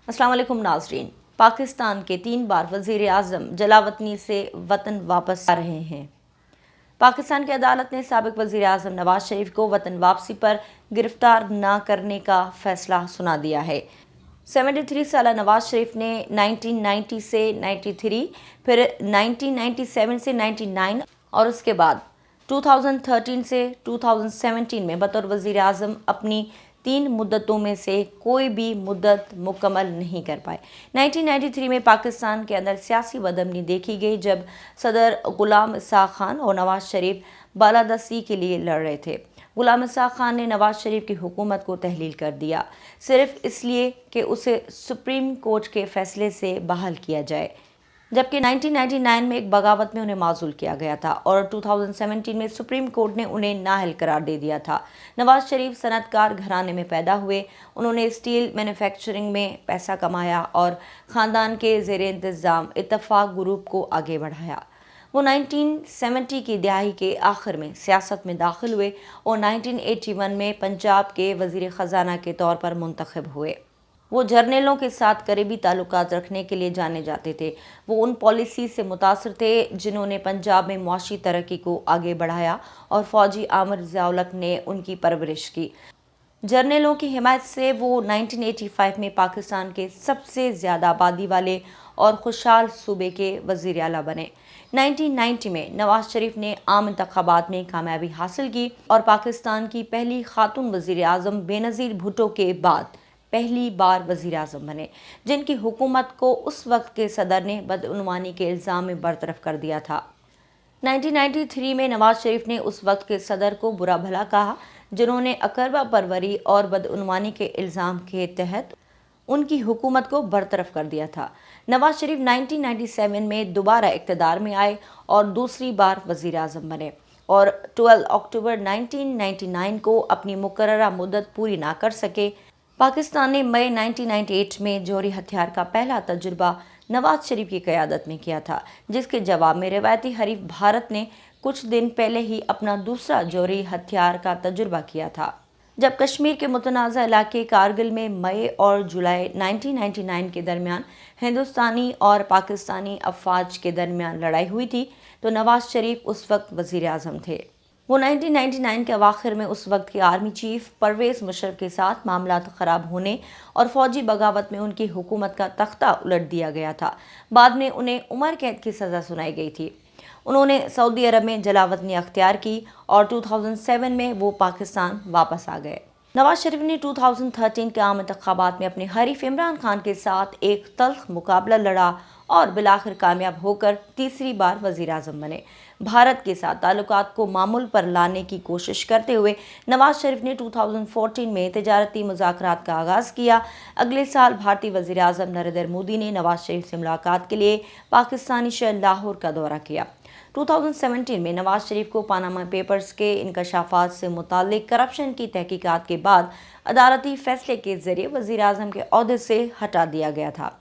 अस्सलाम वालेकुम नाज़रीन। पाकिस्तान के 3 बार वज़ीर आज़म जलावतनी से वतन वापस आ रहे हैं। पाकिस्तान की अदालत ने साबिक वज़ीर आज़म नवाज शरीफ को वतन वापसी पर गिरफ्तार न करने का फैसला सुना दिया है। 73 साला नवाज शरीफ ने 1990 से 93, फिर 1997 से 99 और उसके बाद 2013 से 2017 में बतौर वज़ीर आज़म अपनी 3 मुद्दतों में से कोई भी मुद्दत मुकम्मल नहीं कर पाए। 1993 में पाकिस्तान के अंदर सियासी बदअमनी देखी गई जब सदर गुलाम इसाक खान और नवाज शरीफ बालादस्ती के लिए लड़ रहे थे। गुलाम इसाक खान ने नवाज शरीफ की हुकूमत को तहलील कर दिया, सिर्फ इसलिए कि उसे सुप्रीम कोर्ट के फैसले से बहाल किया जाए, जबकि 1999 में एक बगावत में उन्हें माजूल किया गया था और 2017 में सुप्रीम कोर्ट ने उन्हें नाअहल करार दे दिया था। नवाज शरीफ सनतकार घराने में पैदा हुए। उन्होंने स्टील मैन्युफैक्चरिंग में पैसा कमाया और ख़ानदान के ज़ेर इंतज़ाम इत्तफ़ाक़ ग्रुप को आगे बढ़ाया। वो 1970 की दहाई के आखिर में सियासत में दाखिल हुए और 1981 में पंजाब के वज़ीर ख़जाना के तौर पर मुंतखब हुए। वो जर्नलों के साथ करीबी ताल्लुकात रखने के लिए जाने जाते थे। वो उन पॉलिसी से मुतासर थे जिन्होंने पंजाब में मुआशी तरक्की को आगे बढ़ाया और फौजी आमिर ज़िया-उल-हक ने उनकी परवरिश की। जर्नलों की हिमायत से वो 1985 में पाकिस्तान के सबसे ज़्यादा आबादी वाले और खुशहाल सूबे के वज़ीर आला बने। 1990 में नवाज शरीफ ने आम इंतखाबात में कामयाबी हासिल की और पाकिस्तान की पहली खातून वज़ीर आज़म बेनज़ीर भुट्टो के बाद पहली बार वज़ीर आज़म बने, जिनकी हुकूमत को उस वक्त के सदर ने बदउनवानी के इल्ज़ाम में बरतरफ कर दिया था। 1993 में नवाज शरीफ ने उस वक्त के सदर को बुरा भला कहा, जिन्होंने अकरबा परवरी और बदउनवानी के इल्ज़ाम के तहत उनकी हुकूमत को बरतरफ कर दिया था। नवाज शरीफ 1997 में दोबारा इक़्तिदार में आए और दूसरी बार वज़ीर आज़म बने और 12 अक्टूबर 1999 को अपनी मुकर्ररा मुद्दत पूरी ना कर सके। पाकिस्तान ने मई 1998 में जौहरी हथियार का पहला तजुर्बा नवाज शरीफ की क़यादत में किया था, जिसके जवाब में रिवायती हरीफ भारत ने कुछ दिन पहले ही अपना दूसरा जौहरी हथियार का तजुर्बा किया था। जब कश्मीर के मुतनाज़ा इलाके कारगिल में मई और जुलाई 1999 के दरमियान हिंदुस्तानी और पाकिस्तानी अफवाज के दरमियान लड़ाई हुई थी, तो नवाज शरीफ उस वक्त वज़ीर आज़म थे। वो 1999 के अवाखिर में उस वक्त के आर्मी चीफ परवेज़ मुशर्रफ के साथ मामलात ख़राब होने और फ़ौजी बगावत में उनकी हुकूमत का तख्ता उलट दिया गया था। बाद में उन्हें उम्र कैद की सज़ा सुनाई गई थी। उन्होंने सऊदी अरब में जलावतनी अख्तियार की और 2007 में वो पाकिस्तान वापस आ गए। नवाज शरीफ ने 2013 के आम इंतखाबात में अपने हरीफ इमरान खान के साथ एक तल्ख मुकाबला लड़ा और बिलाखिर कामयाब होकर तीसरी बार वज़ीर आज़म बने। भारत के साथ ताल्लुकात को मामूल पर लाने की कोशिश करते हुए नवाज शरीफ ने 2014 में तिजारती मुज़ाकरात का आगाज़ किया। अगले साल भारतीय वज़ीर आज़म नरेंद्र मोदी ने नवाज शरीफ से मुलाकात के लिए पाकिस्तानी शहर लाहौर का दौरा किया। 2017 में नवाज शरीफ को पानामा पेपर्स के इंकशाफात से मुताल्लिक करप्शन की तहकीकात के बाद अदालती फैसले के ज़रिए वज़ीर आज़म के ओहदे से हटा दिया गया था।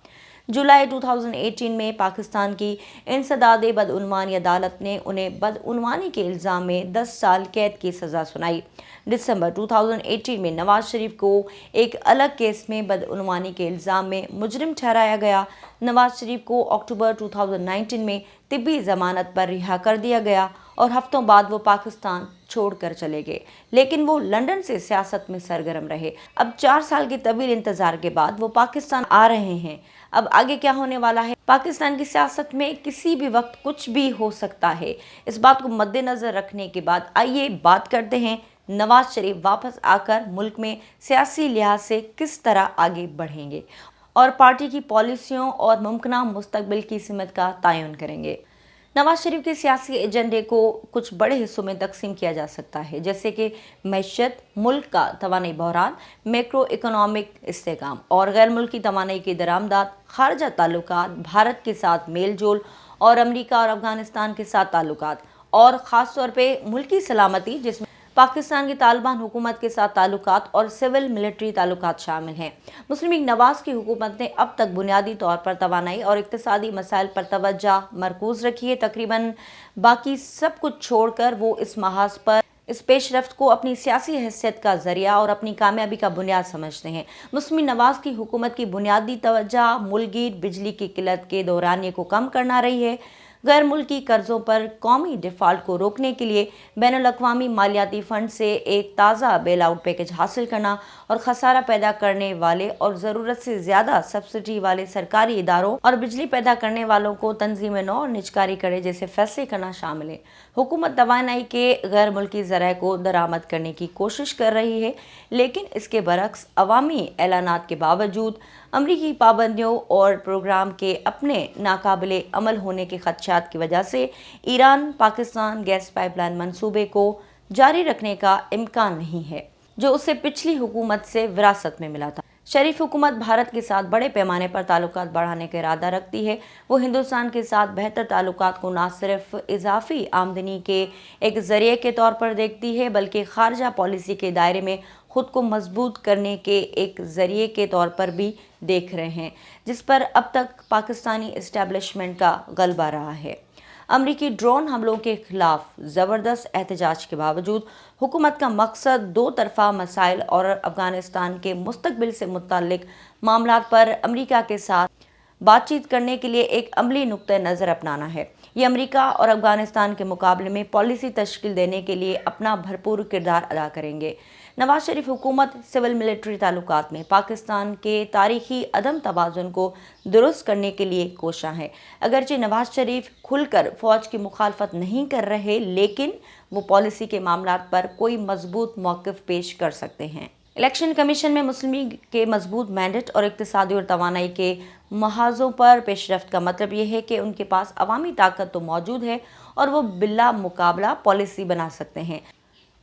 जुलाई 2018 में पाकिस्तान की इंसदादे बदउनवानी अदालत ने उन्हें बदउनवानी के इल्ज़ाम में 10 साल कैद की सज़ा सुनाई। दिसंबर 2018 में नवाज शरीफ को एक अलग केस में बदउनवानी के इल्ज़ाम में मुजरिम ठहराया गया। नवाज शरीफ को अक्टूबर 2019 में तिब्बी ज़मानत पर रिहा कर दिया गया और हफ्तों बाद वो पाकिस्तान छोड़कर चले गए, लेकिन वो लंदन से सियासत में सरगर्म रहे। अब 4 साल के तवील इंतजार के बाद वो पाकिस्तान आ रहे हैं। अब आगे क्या होने वाला है? पाकिस्तान की सियासत में किसी भी वक्त कुछ भी हो सकता है। इस बात को मद्देनजर रखने के बाद आइए बात करते हैं नवाज शरीफ वापस आकर मुल्क में सियासी लिहाज से किस तरह आगे बढ़ेंगे और पार्टी की पॉलिसियों और मुमकिन मुस्तकबिल की सिमत का तयन करेंगे। नवाज शरीफ के सियासी एजेंडे को कुछ बड़े हिस्सों में तकसीम किया जा सकता है, जैसे कि मैशत, मुल्क का तवानाई बहरान, मैक्रो इकोनॉमिक इस्तेहकाम और गैर मुल्की तवानाई की दरामदात, खारजा ताल्लुकात, भारत के साथ मेल जोल और अमरीका और अफगानिस्तान के साथ ताल्लुकात और ख़ास तौर पे मुल्की सलामती, जिसमें पाकिस्तान की तालिबान हुकूमत के साथ ताल्लुकात और सिविल मिलिट्री ताल्लुकात शामिल हैं। मुस्लिम लीग नवाज की हुकूमत ने अब तक बुनियादी तौर पर तवानाई और इक्तिसादी मसाइल पर तवज्जो मरकूज रखी है। तकरीबन बाकी सब कुछ छोड़कर वो इस महाज पर इस पेशरफ्त को अपनी सियासी हैसियत का जरिया और अपनी कामयाबी का बुनियाद समझते हैं। मुस्लिम नवाज की हुकूमत की बुनियादी तवज्जो मुल्कीयत बिजली की किल्लत के दौरानिए को कम करना रही है। गैर मुल्की कर्जों पर कौमी डिफ़ॉल्ट को रोकने के लिए बैनुल-अक़वामी मालियाती फ़ंड से एक ताज़ा बेल आउट पैकेज हासिल करना और खसारा पैदा करने वाले और ज़रूरत से ज़्यादा सब्सिडी वाले सरकारी इदारों और बिजली पैदा करने वालों को तंजीम नौ और निजकारी करे जैसे फैसले करना शामिल है। हुकूमत तवानाई के गैर मुल्की ज़राए को दरामद करने की कोशिश कर रही है, लेकिन इसके बरक्स अवामी ऐलानात के बावजूद अमरीकी पाबंदियों और प्रोग्राम के अपने नाकाबिले अमल होने के खदशात की वजह से ईरान पाकिस्तान गैस पाइपलाइन मंसूबे को जारी रखने का इम्कान नहीं है, जो उसे पिछली हुकूमत से विरासत में मिला था। शरीफ हुकूमत भारत के साथ बड़े पैमाने पर ताल्लुकात बढ़ाने का इरादा रखती है। वो हिंदुस्तान के साथ बेहतर ताल्लुकात को न सिर्फ इजाफी आमदनी के एक ज़रिए के तौर पर देखती है, बल्कि खारजा पॉलिसी के दायरे में खुद को मजबूत करने के एक ज़रिए के तौर पर भी देख रहे हैं, जिस पर अब तक पाकिस्तानी इस्टेब्लिशमेंट का गलबा रहा है। अमरीकी ड्रोन हमलों के खिलाफ ज़बरदस्त एहतजाज के बावजूद हुकूमत का मकसद दो तरफा मसाइल और अफगानिस्तान के मुस्तकबिल से मुताल्लिक मामलात पर अमरीका के साथ बातचीत करने के लिए एक अमली नुक्ते नज़र अपनाना है। ये अमरीका और अफगानिस्तान के मुकाबले में पॉलिसी तश्कील देने के लिए अपना भरपूर किरदार अदा करेंगे। नवाज शरीफ हुकूमत सिविल मिलिट्री ताल्लुकात में पाकिस्तान के तारीखी अदम तवाज़ुन को दुरुस्त करने के लिए कोशा है। अगरचे नवाज शरीफ खुलकर फ़ौज की मुखालफत नहीं कर रहे, लेकिन वो पॉलिसी के मामलात पर कोई मजबूत मौक़िफ़ पेश कर सकते हैं। इलेक्शन कमीशन में मुस्लिम लीग के मजबूत मैंडेट और इक़्तिसादी और तवानाई के महाज़ों पर पेशरफ्त का मतलब ये है कि उनके पास अवामी ताकत तो मौजूद है और वो बिला मुकाबला पॉलिसी बना सकते हैं।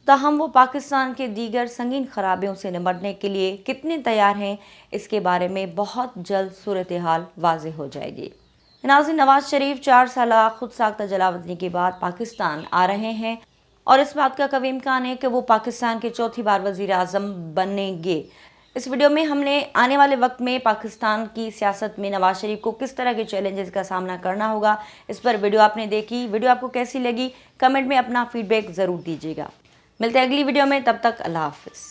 ताहम वो पाकिस्तान के दीगर संगीन खराबियों से निपटने के लिए कितने तैयार हैं, इसके बारे में बहुत जल्द सूरत हाल वाज़ेह हो जाएगी। नाज़रीन, नवाज शरीफ 4 साला खुद साख्ता जलावतनी के बाद पाकिस्तान आ रहे हैं और इस बात का कभी इम्कान है कि वो पाकिस्तान के चौथी बार वज़ीर आज़म बनेंगे। इस वीडियो में हमने आने वाले वक्त में पाकिस्तान की सियासत में नवाज शरीफ को किस तरह के चैलेंजेस का सामना करना होगा, इस पर वीडियो आपने देखी। वीडियो आपको कैसी लगी, कमेंट में अपना फीडबैक ज़रूर दीजिएगा। मिलते हैं अगली वीडियो में, तब तक अल्लाह हाफ़िज़।